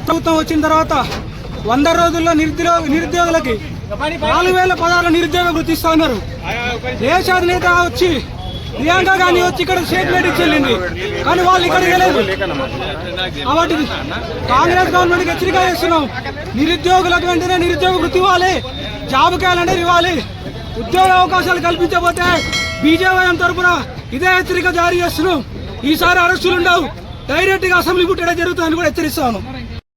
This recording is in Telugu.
ప్రభుత్వం వచ్చిన తర్వాత 100 రోజుల్లో నిరుద్యోగులకి 4000 పదాల నిరుద్యోగ వృత్తి ఇస్తా ఉన్నారు. దేశ అధినేత వచ్చి ప్రియాంక గాంధీ వచ్చి ఇక్కడ స్టేట్మెంట్ ఇచ్చేళ్ళింది, కానీ వాళ్ళు ఇక్కడికి వెళ్ళలేదు. కాబట్టి కాంగ్రెస్ గవర్నమెంట్కి హెచ్చరిక చేస్తున్నాం, నిరుద్యోగులకు వెంటనే నిరుద్యోగ వృత్తి ఇవ్వాలి, జాబ్ క్యాలెండర్ ఇవ్వాలి. ఉద్యోగ అవకాశాలు కల్పించకపోతే బీజేపీ తరఫున ఇదే హెచ్చరిక జారీ చేస్తున్నాం. ఈసారి అరెస్టులు ఉండవు, డైరెక్ట్ గా అసెంబ్లీ పుట్టడం జరుగుతుందని కూడా హెచ్చరిస్తాను.